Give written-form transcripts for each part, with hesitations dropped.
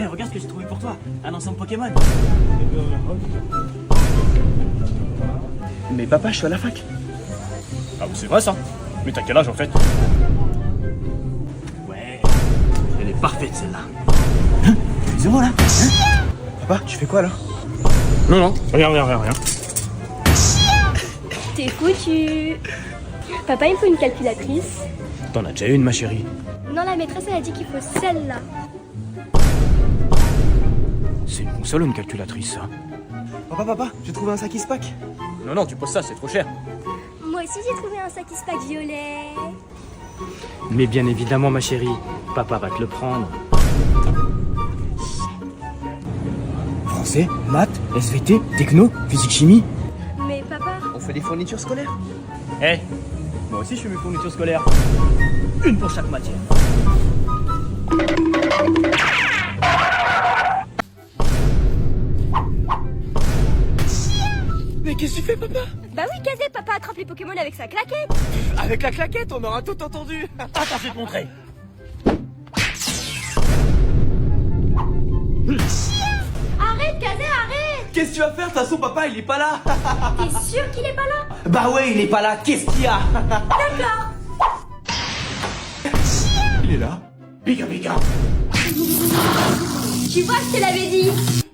Eh, regarde ce que j'ai trouvé pour toi. Un ensemble Pokémon. Mais papa, je suis à la fac. Ah, c'est vrai ça. Mais t'as quel âge en fait? Ouais, elle est parfaite celle-là. Hein? Excusez-moi là. Hein? Papa, tu fais quoi là? Non, rien. T'es foutu. Papa, il me faut une calculatrice. T'en as déjà une, ma chérie. Non, la maîtresse, elle a dit qu'il faut celle-là. C'est une console ou une calculatrice, ça? Papa, j'ai trouvé un sac Ispac. Non, tu poses ça, c'est trop cher. Moi aussi, j'ai trouvé un sac Ispac violet. Mais bien évidemment, ma chérie, papa va te le prendre. Français, maths, SVT, techno, physique chimie. Mais papa... On fait des fournitures scolaires. Eh, moi aussi je fais mes fournitures scolaires. Une pour chaque matière. Mais qu'est-ce que tu fais, papa? Bah oui, Kazé, papa attrape les Pokémon avec sa claquette. Avec la claquette, on aura tout entendu. Attends, je vais te montrer. Arrête, Kazé, arrête. Qu'est-ce que tu vas faire? De toute façon, papa, il est pas là. T'es sûr qu'il est pas là? Bah ouais, il est pas là. Qu'est-ce qu'il y a? D'accord. Il est là. Pika. Tu vois, je te l'avais dit.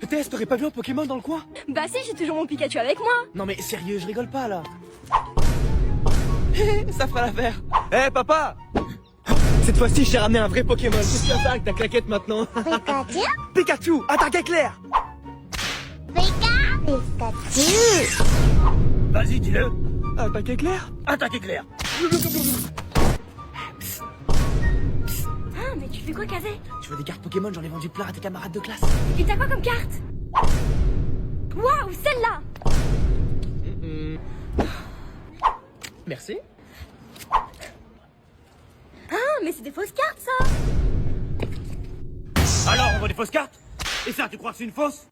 Tess, t'aurais pas vu un Pokémon dans le coin? Bah si, j'ai toujours mon Pikachu avec moi. Non mais sérieux, je rigole pas là. Ça fera l'affaire. Eh papa! Cette fois-ci, j'ai ramené un vrai Pokémon. Qu'est-ce que tu vas faire avec ta claquette maintenant? Pikachu, Pikachu, attaque éclair! Pikachu. Vas-y, dis-le. Attaque éclair? Attaque éclair. Ah, mais tu fais quoi, Kazé? Tu veux des cartes Pokémon? J'en ai vendu plein à tes camarades de classe. Et t'as quoi comme carte? Waouh, celle-là. Merci. Ah, mais c'est des fausses cartes, ça. Alors, on voit des fausses cartes? Et ça, tu crois que c'est une fausse?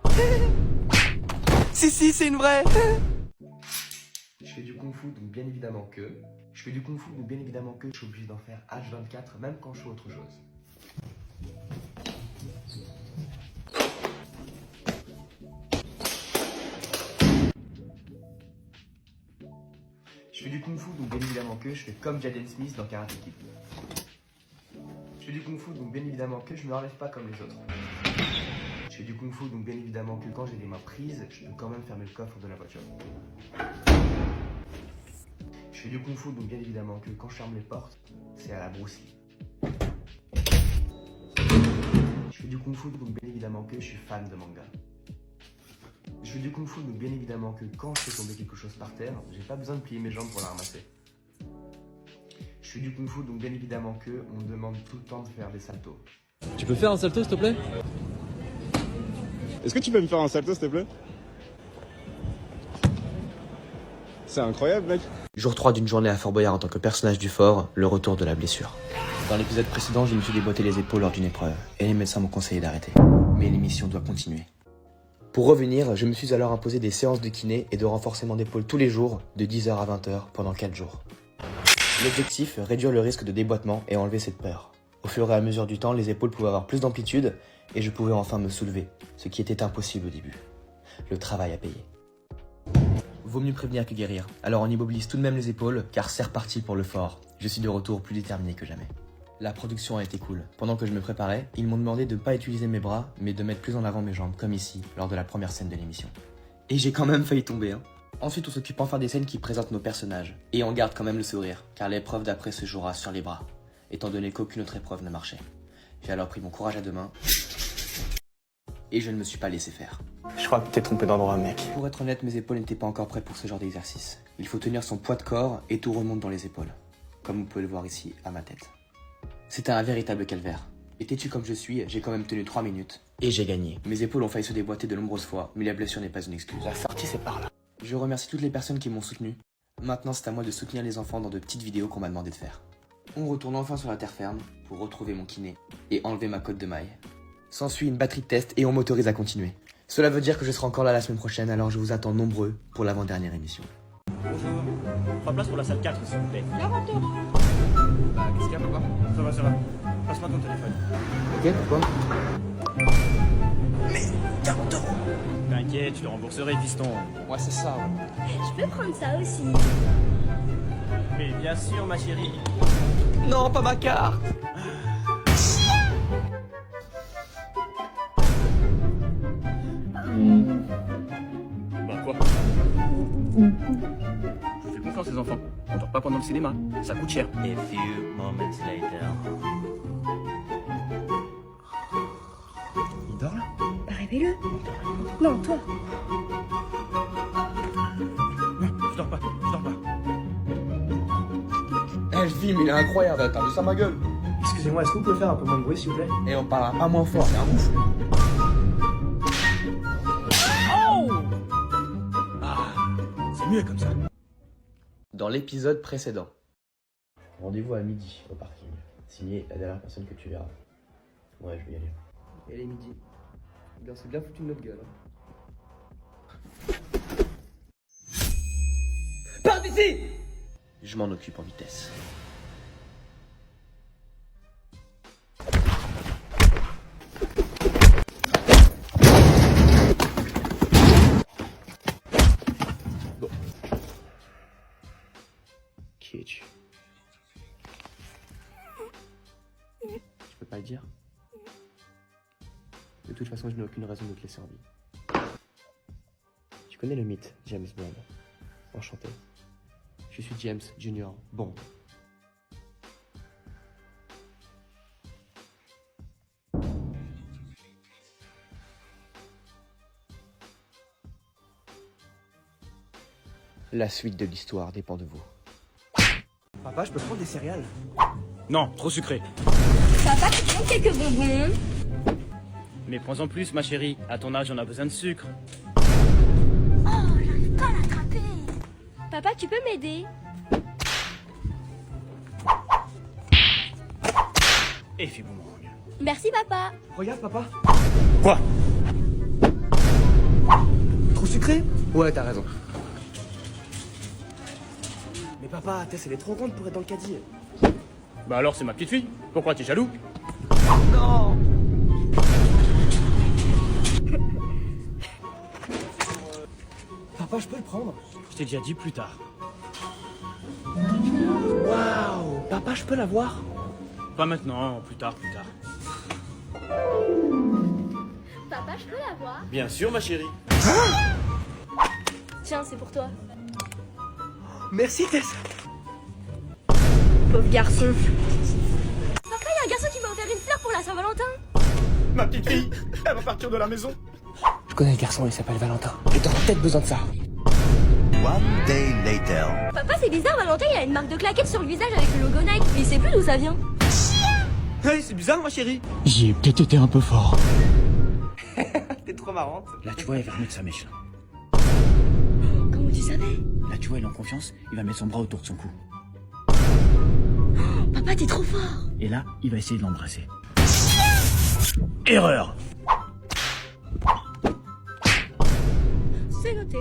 Si, c'est une vraie. Je fais du kung-fu, donc bien évidemment que... Je fais du kung-fu, donc bien évidemment que je suis obligé d'en faire H24, même quand je fais autre chose. Je fais du kung-fu, donc bien évidemment que je fais comme Jaden Smith dans Karate Kid. Je fais du kung-fu, donc bien évidemment que je me relève pas comme les autres. Je fais du kung-fu, donc bien évidemment que quand j'ai les mains prises, je peux quand même fermer le coffre de la voiture. Je fais du kung-fu, donc bien évidemment que quand je ferme les portes, c'est à la Bruce Lee. Je fais du kung-fu, donc bien évidemment que je suis fan de manga. Je fais du kung-fu, donc bien évidemment que quand je fais tomber quelque chose par terre, j'ai pas besoin de plier mes jambes pour la ramasser. Je fais du kung-fu, donc bien évidemment que on me demande tout le temps de faire des saltos. Tu peux faire un salto, s'il te plaît? Est-ce que tu peux me faire un salto, s'il te plaît? C'est incroyable, mec. Jour 3 d'une journée à Fort Boyard en tant que personnage du fort, le retour de la blessure. Dans l'épisode précédent, je me suis déboîté les épaules lors d'une épreuve, et les médecins m'ont conseillé d'arrêter. Mais l'émission doit continuer. Pour revenir, je me suis alors imposé des séances de kiné et de renforcement d'épaule tous les jours, de 10h à 20h, pendant 4 jours. L'objectif, réduire le risque de déboîtement et enlever cette peur. Au fur et à mesure du temps, les épaules pouvaient avoir plus d'amplitude, et je pouvais enfin me soulever, ce qui était impossible au début. Le travail à payer. Vaut mieux prévenir que guérir, alors on immobilise tout de même les épaules, car c'est reparti pour le fort. Je suis de retour plus déterminé que jamais. La production a été cool. Pendant que je me préparais, ils m'ont demandé de ne pas utiliser mes bras, mais de mettre plus en avant mes jambes, comme ici, lors de la première scène de l'émission. Et j'ai quand même failli tomber, hein. Ensuite, on s'occupe enfin des scènes qui présentent nos personnages. Et on garde quand même le sourire, car l'épreuve d'après se jouera sur les bras, étant donné qu'aucune autre épreuve ne marchait. J'ai alors pris mon courage à deux mains, et je ne me suis pas laissé faire. Je crois que t'es trompé d'endroit, mec. Pour être honnête, mes épaules n'étaient pas encore prêtes pour ce genre d'exercice. Il faut tenir son poids de corps et tout remonte dans les épaules. Comme vous pouvez le voir ici, à ma tête. C'était un véritable calvaire. Et têtu comme je suis, j'ai quand même tenu 3 minutes. Et j'ai gagné. Mes épaules ont failli se déboîter de nombreuses fois, mais la blessure n'est pas une excuse. La sortie, c'est par là. Je remercie toutes les personnes qui m'ont soutenu. Maintenant, c'est à moi de soutenir les enfants dans de petites vidéos qu'on m'a demandé de faire. On retourne enfin sur la terre ferme pour retrouver mon kiné et enlever ma cotte de maille. S'ensuit une batterie de test et on m'autorise à continuer. Cela veut dire que je serai encore là la semaine prochaine, alors je vous attends nombreux pour l'avant-dernière émission. Bonjour. 3 places pour la salle 4, s'il vous plaît. La voiture. Bah, qu'est-ce qu'il y a, papa? Ça va. Passe-moi ton téléphone. Ok, pourquoi? tu te rembourserais, piston. Ouais, c'est ça, ouais. Je peux prendre ça aussi. Mais bien sûr, ma chérie. Non, pas ma carte. Bah quoi? Je vous fais confiance, les enfants. On dort pas pendant le cinéma. Ça coûte cher. A few moments later. Il dort là? Bah, réveille-le. Non, toi. Non, je dors pas. Eh, le film, il est incroyable, t'as vu ça, ma gueule? Excusez-moi, est-ce que vous pouvez faire un peu moins de bruit, s'il vous plaît? Et on parlera pas moins fort, c'est un ouf. C'est mieux comme ça. Dans l'épisode précédent. Rendez-vous à midi au parking. Signé la dernière personne que tu verras. Ouais, je vais y aller. Et les midi. Bien, c'est bien foutu de notre gueule. Pars d'ici! Je m'en occupe en vitesse. Bon. Qui es-tu? Je peux pas le dire. De toute façon, je n'ai aucune raison de te laisser en vie. Tu connais le mythe James Bond? Enchanté. Je suis James Junior Bond. La suite de l'histoire dépend de vous. Papa, je peux prendre des céréales? Non, trop sucré. Papa, tu prends quelques bonbons? Mais prends-en plus, ma chérie. À ton âge, on a besoin de sucre. Oh, j'arrive pas à l'attraper. Papa, tu peux m'aider? Et fais bon mangue. Merci, papa. Regarde, papa. Quoi? Trop sucré? Ouais, t'as raison. Mais papa, Tess, elle est trop grande pour être dans le caddie. Bah alors, c'est ma petite fille. Pourquoi t'es jaloux? Non! Papa, je peux le prendre? Je t'ai déjà dit plus tard. Waouh! Papa, je peux l'avoir? Pas maintenant, plus tard. Papa, je peux l'avoir? Bien sûr, ma chérie. Tiens, c'est pour toi. Merci, Tess! Pauvre garçon. Papa, il y a un garçon qui m'a offert une fleur pour la Saint-Valentin. Ma petite fille, elle va partir de la maison. Je connais le garçon, il s'appelle Valentin. Et t'auras peut-être besoin de ça. One day later. Papa, c'est bizarre, Valentin, il a une marque de claquettes sur le visage avec le logo Nike. Mais il sait plus d'où ça vient. Hey, c'est bizarre, ma chérie! J'y ai peut-être été un peu fort. T'es trop marrante. Là, tu vois, il va remettre sa mèche. Là, Comment tu savais? là tu vois, il est en confiance. Il va mettre son bras autour de son cou. Papa, t'es trop fort. Et là, il va essayer de l'embrasser. Erreur. C'est noté.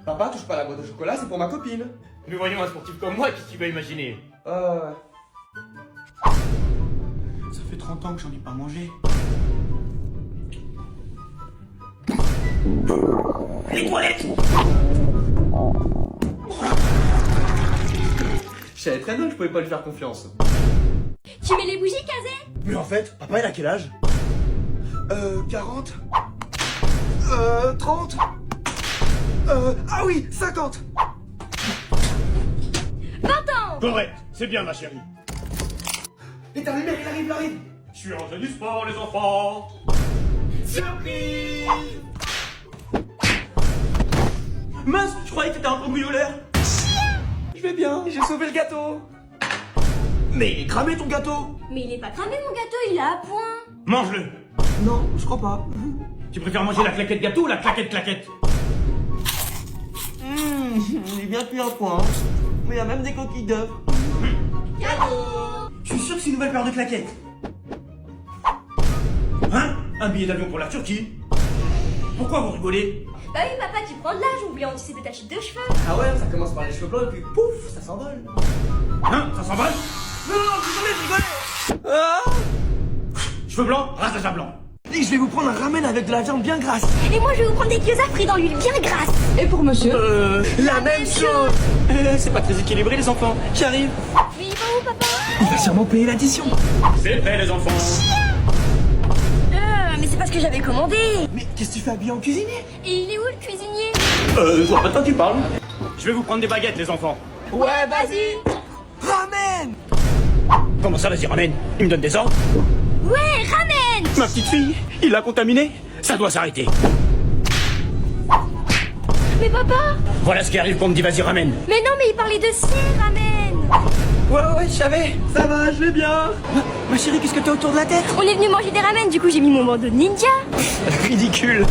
Papa, touche pas la boîte de chocolat, c'est pour ma copine. Mais voyons, un sportif comme moi, qu'est-ce qu'il va imaginer? Ça fait 30 ans que j'en ai pas mangé. Les toilettes! Je savais très bien que je pouvais pas lui faire confiance. Tu mets les bougies, Kazé? Mais en fait, papa, il a quel âge? 40? 30? Ah oui, 50! 20 ans. Correct, c'est bien, ma chérie. Et t'as il arrive! Je suis rentré du sport, les enfants. Surprise! Mince, je croyais que t'étais un cambrioleur! Je vais bien, j'ai sauvé le gâteau! Mais il est cramé ton gâteau! Mais il est pas cramé, mon gâteau, il est à point. Mange-le. Non, je crois pas. Tu préfères manger la claquette gâteau ou la claquette? Il est bien cuit à point. Hein. Mais il y a même des coquilles d'œufs. Cadeau. Je suis sûr que c'est une nouvelle paire de claquettes. Hein? Un billet d'avion pour la Turquie? Pourquoi vous rigolez? Bah oui, papa, tu prends de l'âge, oublie d'anticiper ta chute de cheveux. Ah ouais, ça commence par les cheveux blancs et puis pouf, ça s'envole. Hein? Ça s'emballe? Non, je rigolais! Ah! Cheveux blancs, rasage à blanc. Je vais vous prendre un ramen avec de la viande bien grasse. Et moi, je vais vous prendre des gyoza frits dans l'huile bien grasse. Et pour monsieur? La même chose. C'est pas très équilibré les enfants. J'arrive. Mais il va où, papa? Il va sûrement payer l'addition. C'est fait, les enfants. Mais c'est pas ce que j'avais commandé. Mais qu'est-ce que tu fais habillé en cuisinier? Et il est où, le cuisinier? Je vois pas de quoi tu parles. Je vais vous prendre des baguettes, les enfants. Ouais, vas-y. Ramen. Comment ça, vas-y, ramène? Il me donne des ordres? Ouais, ramène. Ma petite fille, il l'a contaminé. Ça doit s'arrêter. Mais papa. Voilà ce qui arrive quand on me dit vas-y, ramène. Mais non, mais il parlait de si, ramène. Ouais, je savais. Ça va, je vais bien. Ma chérie, qu'est-ce que t'as autour de la tête? On est venu manger des ramen, du coup j'ai mis mon bandeau de ninja. Ridicule.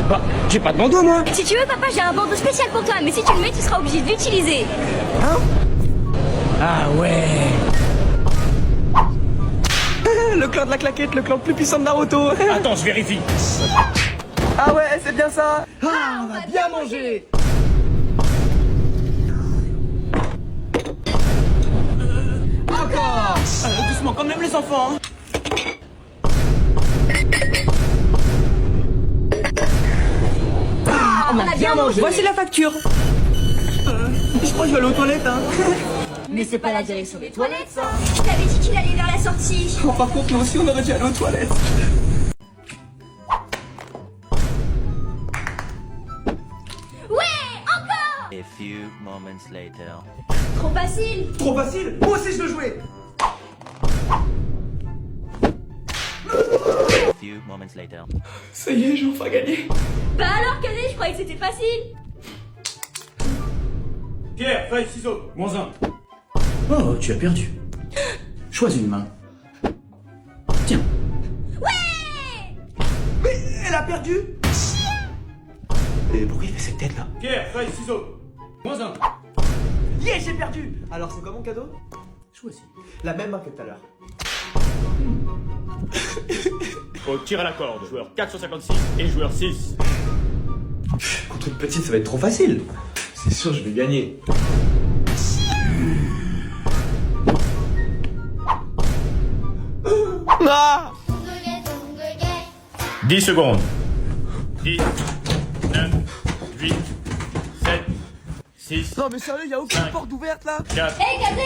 Bah, j'ai pas de bandeau, moi. Si tu veux, papa, j'ai un bandeau spécial pour toi, mais si tu le mets, tu seras obligé de l'utiliser. Ah ouais. Le clan de la claquette, le clan le plus puissant de Naruto. Attends, je vérifie. Ah ouais, c'est bien ça. Ah, on va bien manger. Encore. Doucement quand même les enfants. On a bien mangé. Voici la facture. Je crois que je vais aller aux toilettes, hein. Mais c'est pas la direction des toilettes, ça. Je t'avais dit qu'il allait vers la sortie. Oh, par contre, nous aussi, on aurait dû aller aux toilettes. Ouais, encore. A few moments later. Trop facile. Trop facile. Moi aussi, je veux jouer. A few moments later. Ça y est, j'ai enfin gagné. Bah alors, Cadet, je croyais que c'était facile. Pierre, feuille, ciseaux. -1. Oh, tu as perdu. Choisis une main. Tiens. Ouais. Mais elle a perdu. Et pourquoi il fait cette tête là? Pierre, feuille, ciseaux. -1. Yeah, j'ai perdu. Alors c'est quoi mon cadeau? Choisis. La même main que tout à l'heure. Au tir à la corde, joueur 456 et joueur 6. Contre une petite, ça va être trop facile. C'est sûr, je vais gagner. Ah! 10 secondes. 10, 9, 8, 7, 6, Non mais sérieux, y a aucune porte ouverte là? 4, Hé, Cadet.